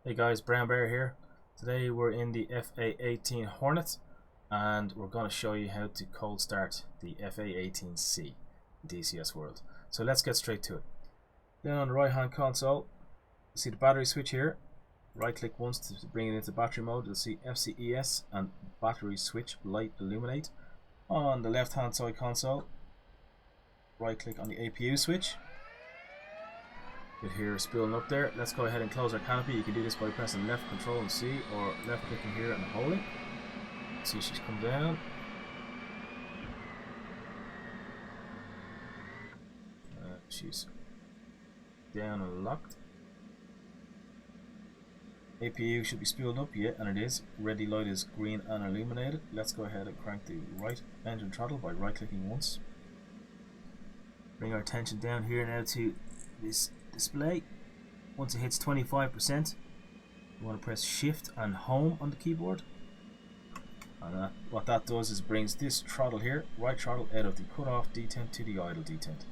Hey guys, Brown Bear here. Today we're in the A-18 Hornet and we're going to show you how to cold start the A-18C DCS World. So let's get straight to it. Then on the right hand console, you see the battery switch here. Right click once to bring it into battery mode. You'll see FCES and battery switch light illuminate. On the left hand side console, right click on the APU switch. You'll hear spooling up there. Let's go ahead and close our canopy. You can do this by pressing left control and C, or left clicking here and holding. See, she's come down. She's down and locked. APU should be spooled up, yeah, and it is. Ready light is green and illuminated. Let's go ahead and crank the right engine throttle by right clicking once. Bring our attention down here now to this display. Once it hits 25%, you want to press shift and home on the keyboard, and what that does is brings this throttle here, right throttle, out of the cut-off detent to the idle detent.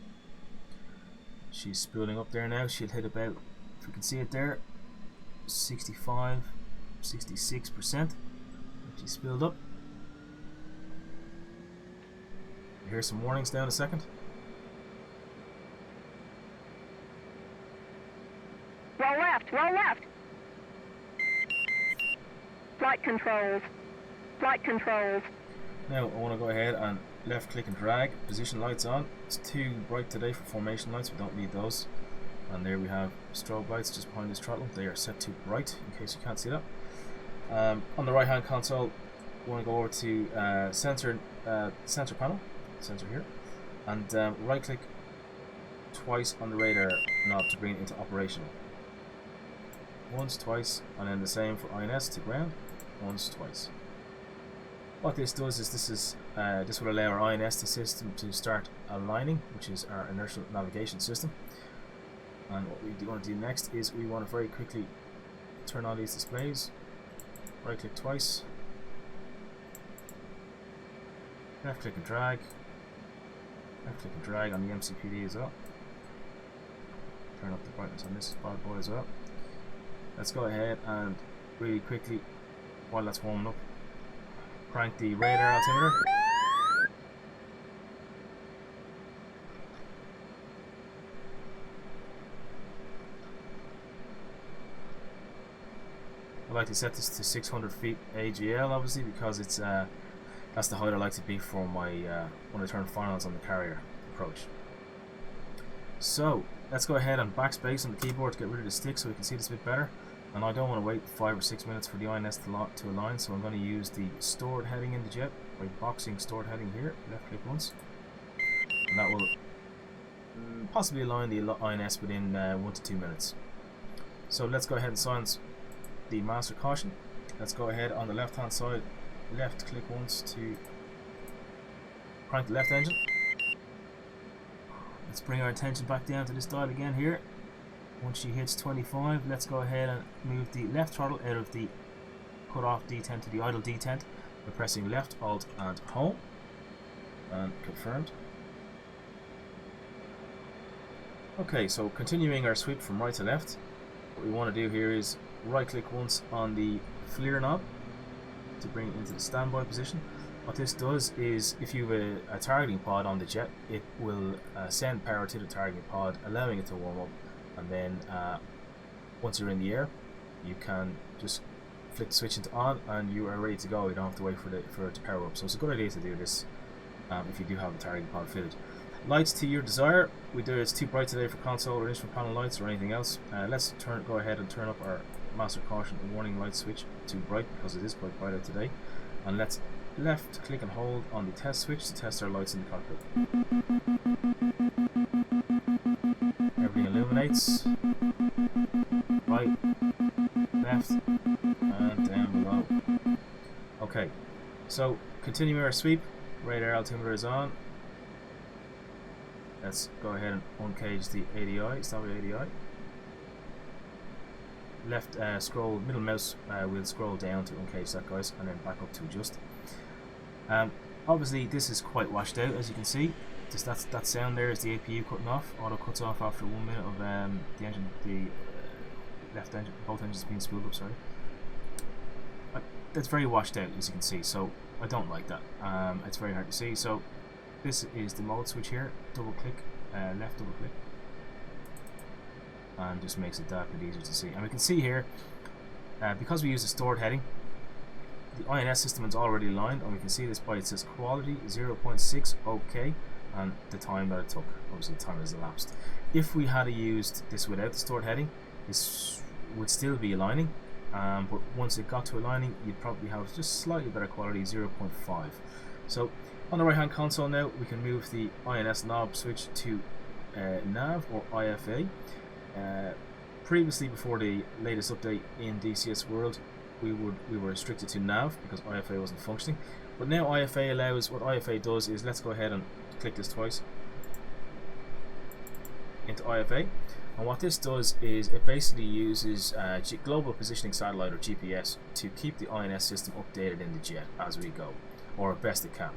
She's spooling up there now. She'll hit about, if you can see it there, 65, 66%. She's spooled up. You hear some warnings down a second. Roll left, roll left. Flight controls. Flight controls. Now I want to go ahead and left click and drag. Position lights on. It's too bright today for formation lights. We don't need those. And there we have strobe lights just behind this throttle. They are set to bright in case you can't see that. On the right hand console, we want to go over to sensor panel. Sensor here. And right click twice on the radar knob to bring it into operational. Once, twice, and then the same for INS to ground. Once, twice. What this does is this will allow our INS system to start aligning, which is our inertial navigation system. And what we want to do next is we want to very quickly turn on these displays. Right click twice. Left click and drag. Left click and drag on the MCPD as well. Turn up the brightness on this bad boy as well. Let's go ahead and really quickly, while that's warming up, crank the radar altimeter. I like to set this to 600 feet AGL, obviously, because it's that's the height I like to be for my when I turn finals on the carrier approach. So let's go ahead and backspace on the keyboard to get rid of the stick so we can see this a bit better. And I don't want to wait 5 or 6 minutes for the INS to align, so I'm going to use the stored heading in the jet by boxing stored heading here. Left click once, and that will possibly align the INS within 1 to 2 minutes. So let's go ahead and silence the master caution. Let's go ahead on the left hand side, left click once to crank the left engine. Let's bring our attention back down to this dial again here. Once she hits 25, let's go ahead and move the left throttle out of the cut-off detent to the idle detent by pressing left, alt, and home. And confirmed. Okay, so continuing our sweep from right to left, what we want to do here is right-click once on the FLIR knob to bring it into the standby position. What this does is, if you have a targeting pod on the jet, it will send power to the targeting pod, allowing it to warm up, and then once you're in the air, you can just flick the switch into on, and you are ready to go. You don't have to wait for it to power up. So it's a good idea to do this if you do have the targeting pod fitted. Lights to your desire. It's too bright today for console or instrument panel lights or anything else. Let's go ahead and turn up our master caution warning light switch to bright, because it is quite bright out today. And let's left click and hold on the test switch to test our lights in the cockpit. Everything illuminates. Right, left, and down below. Okay, so continuing our sweep. Radar altimeter is on. Let's go ahead and uncage the ADI, stop the ADI. Left scroll, middle mouse will scroll down to uncage that, guys, and then back up to adjust. Obviously this is quite washed out, as you can see. Just that sound there is the APU cutting off. Auto cuts off after 1 minute of the engine, the left engine, both engines being spooled up, sorry. That's very washed out, as you can see, so I don't like that. It's very hard to see. So this is the mode switch here. Double click, left double click, and just makes it that bit easier to see. And we can see here, because we use a stored heading, the INS system is already aligned, and we can see this by it says quality 0.6 OK, and the time that it took. Obviously the time has elapsed. If we had used this without the stored heading, this would still be aligning, but once it got to aligning, you'd probably have just slightly better quality, 0.5. So on the right hand console now, we can move the INS knob switch to nav or IFA. Previously, before the latest update in DCS World, we were restricted to nav because IFA wasn't functioning. But now IFA allows, what IFA does is, let's go ahead and click this twice into IFA. And what this does is it basically uses global positioning satellite or GPS to keep the INS system updated in the jet as we go, or best it can.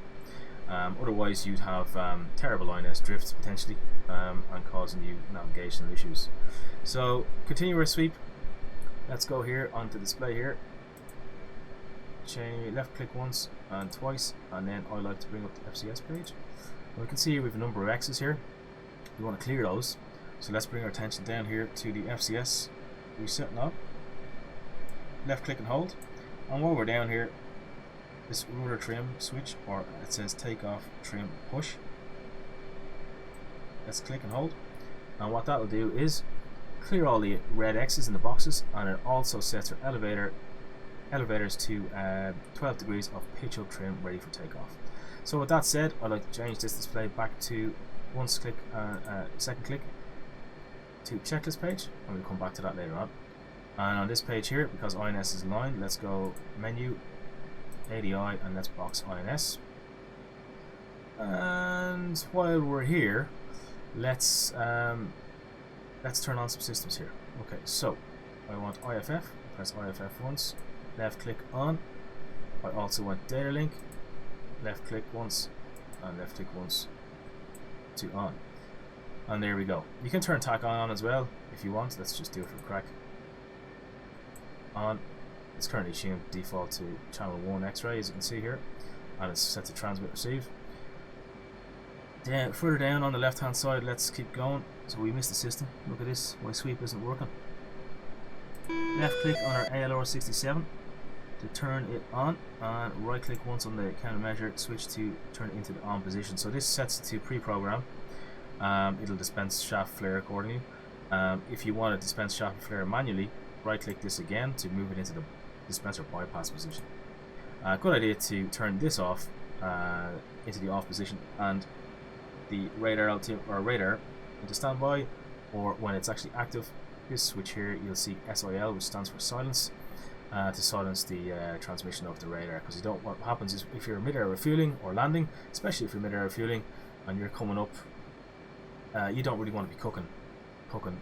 Otherwise you'd have terrible INS drifts potentially, and causing you navigational issues. So continue our sweep. Let's go here onto display here. Left click once and twice, and then I like to bring up the FCS page. And we can see here we have a number of X's here. We want to clear those. So let's bring our attention down here to the FCS reset knob. Left click and hold. And while we're down here, this ruler trim switch, or it says take off trim push. Let's click and hold. And what that will do is clear all the red X's in the boxes, and it also sets our elevators to 12 degrees of pitch up trim ready for takeoff. So with that said, I'd like to change this display back to once click, second click to checklist page, and we'll come back to that later on. And on this page here, because INS is aligned, let's go menu, ADI, and let's box INS. And while we're here, let's turn on some systems here. Okay, so I want IFF, press IFF once, left click on. I also want data link, left click once, and left click once to on. And there we go. You can turn TAC on as well if you want. Let's just do it for the crack. On. It's currently tuned default to channel 1 X-ray, as you can see here, and it's set to transmit receive. Then further down on the left hand side, let's keep going. So we missed the system. Look at this, my sweep isn't working. Left click on our ALR67 to turn it on, and right click once on the countermeasure switch to turn it into the on position. So this sets it to pre-program. It'll dispense shaft flare accordingly. If you want to dispense shaft flare manually, right click this again to move it into the dispenser bypass position. Good idea to turn this off into the off position, and the radar into standby, or when it's actually active, this switch here you'll see SIL, which stands for silence, to silence the transmission of the radar, because you don't. What happens is if you're mid-air refueling or landing, especially if you're mid-air refueling and you're coming up, you don't really want to be cooking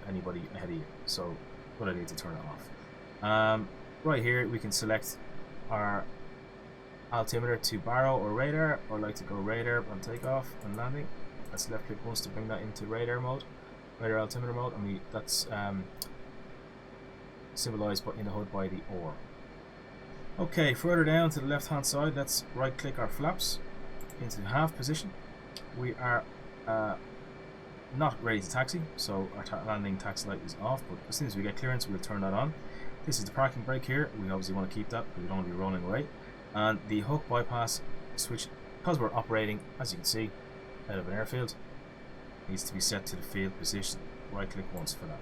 anybody ahead of you. So good idea to turn it off. Right here we can select our altimeter to baro or radar, or like to go radar on takeoff and landing. Let's left click once to bring that into radar mode, radar altimeter mode, and that's symbolized in the HUD by the OR. Okay, further down to the left hand side, let's right click our flaps into the half position. We are not ready to taxi, so our landing taxi light is off, but as soon as we get clearance we'll turn that on. This is the parking brake here. We obviously want to keep that because we don't want to be rolling away. And the hook bypass switch, because we're operating, as you can see, out of an airfield, needs to be set to the field position. Right click once for that.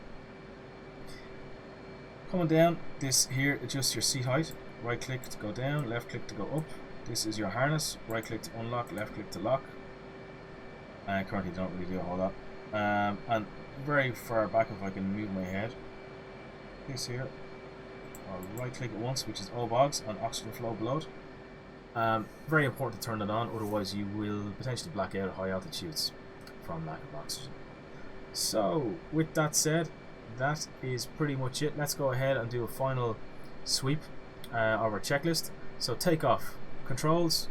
Coming down, this here adjusts your seat height. Right click to go down, left click to go up. This is your harness. Right click to unlock, left click to lock. And currently don't really do a whole lot. And very far back, if I can move my head, this here, I'll right click it once, which is OBOGs on oxygen flow below. Very important to turn it on, otherwise you will potentially black out at high altitudes from lack of oxygen. So with that said, that is pretty much it. Let's go ahead and do a final sweep of our checklist. So takeoff controls,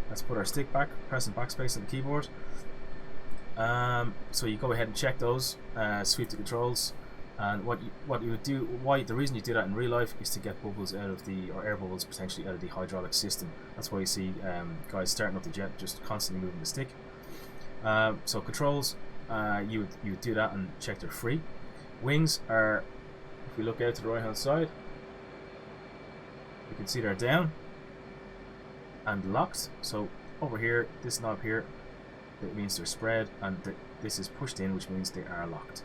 let's put our stick back, pressing backspace on the keyboard. So you go ahead and check those, sweep the controls, And what you would do, the reason you do that in real life is to get bubbles out of or air bubbles potentially out of the hydraulic system. That's why you see guys starting up the jet just constantly moving the stick. So controls, you would do that and check they're free. Wings are, if we look out to the right hand side, you can see they're down and locked. So over here, this knob here, that means they're spread, and this is pushed in, which means they are locked.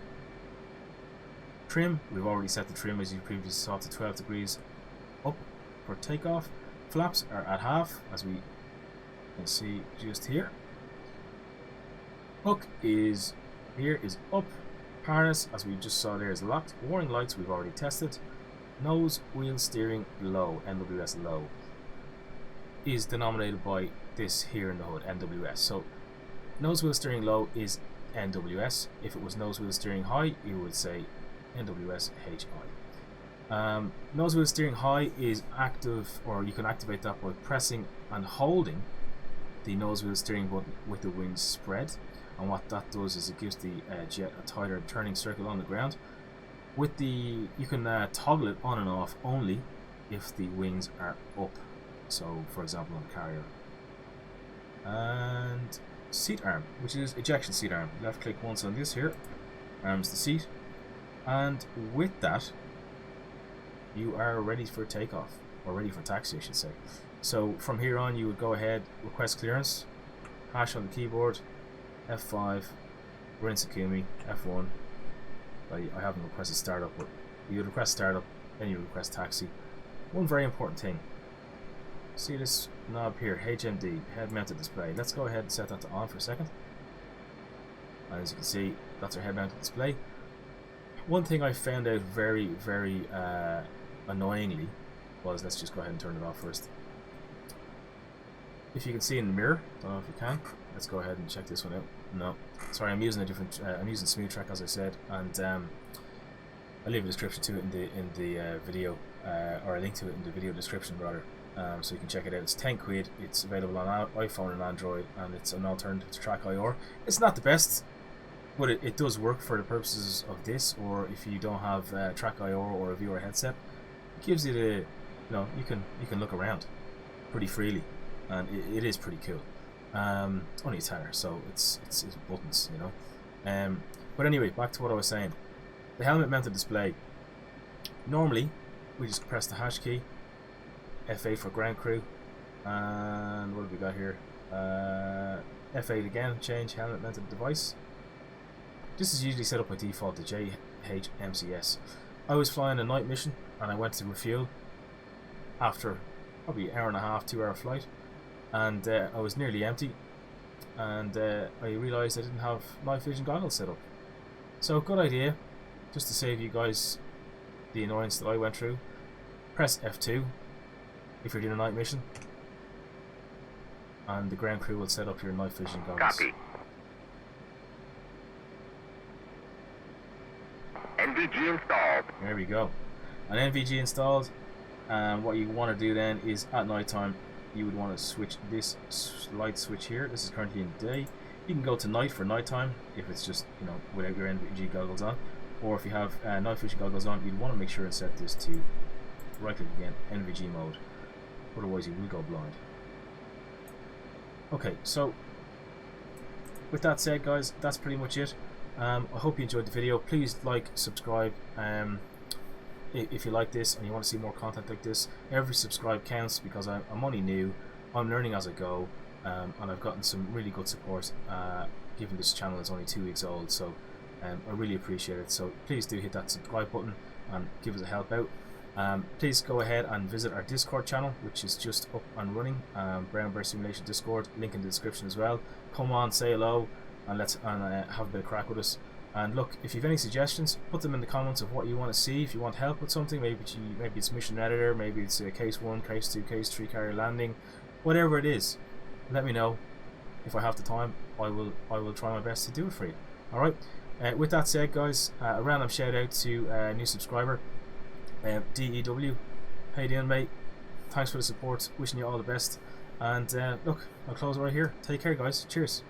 Trim, we've already set the trim, as you previously saw, to 12 degrees up for takeoff. Flaps are at half, as we can see just here. Hook is here, is up. Harness, as we just saw there, is locked. Warning lights we've already tested. Nose wheel steering low, NWS low, is denominated by this here in the hood, NWS. So nose wheel steering low is NWS. If it was nose wheel steering high, you would say NWS HI. Nose wheel steering high is active, or you can activate that by pressing and holding the nose wheel steering button with the wings spread. And what that does is it gives the jet a tighter turning circle on the ground. With the, you can toggle it on and off only if the wings are up. So, for example, on the carrier. And seat arm, which is ejection seat arm. Left click once on this here, arms the seat, and with that, you are ready for takeoff, or ready for taxi, I should say. So from here on, you would go ahead, request clearance, hash on the keyboard, F5, we're in Sakumi, F1. I haven't requested startup, but you would request startup, then you request taxi. One very important thing. See this knob here, HMD, head mounted display. Let's go ahead and set that to on for a second. And as you can see, that's our head mounted display. One thing I found out very, very annoyingly was, let's just go ahead and turn it off first. If you can see in the mirror, don't know if you can. Let's go ahead and check this one out. No, sorry, I'm using a different. I'm using Smooth Track, as I said, and I'll leave a description to it in the video, or a link to it in the video description rather, so you can check it out. It's 10 quid. It's available on iPhone and Android, and it's an alternative to Track.io. It's not the best, but it does work for the purposes of this. Or if you don't have Track.io or a viewer headset, it gives you the, you can look around pretty freely, and it is pretty cool. Only a tenner, so it's buttons, but anyway, back to what I was saying. The helmet mounted display, normally we just press the hash key, F8 for ground crew, and what have we got here, F8 again, change helmet mounted device. This is usually set up by default to JHMCS. I was flying a night mission and I went to refuel after probably an hour and a half, 2 hour flight, and I was nearly empty, and I realised I didn't have night vision goggles set up. So good idea, just to save you guys the annoyance that I went through. Press F2 if you're doing a night mission, and the ground crew will set up your night vision goggles. Copy. NVG installed. There we go. An NVG installed. What you want to do then is at night time, you would want to switch this light switch here. This is currently in day. You can go to night for nighttime if it's just without your NVG goggles on, or if you have night vision goggles on, you'd want to make sure and set this to right click again, NVG mode. Otherwise, you will go blind. Okay, so with that said, guys, that's pretty much it. I hope you enjoyed the video. Please like, subscribe. If you like this and you want to see more content like this, every subscribe counts, because I'm only new, I'm learning as I go, and I've gotten some really good support, given this channel is only 2 weeks old, so I really appreciate it. So please do hit that subscribe button and give us a help out. Please go ahead and visit our Discord channel, which is just up and running, Brown Bear Simulation Discord, link in the description as well. Come on, say hello, and let's have a bit of crack with us. And look, if you have any suggestions, put them in the comments of what you want to see. If you want help with something, maybe it's mission editor, maybe it's case 1, case 2, case 3 carrier landing, whatever it is, let me know. If I have the time, I will try my best to do it for you. Alright, with that said, guys, a random shout out to a new subscriber, DEW. How you doing, mate? Thanks for the support, wishing you all the best, and look, I'll close right here. Take care, guys. Cheers.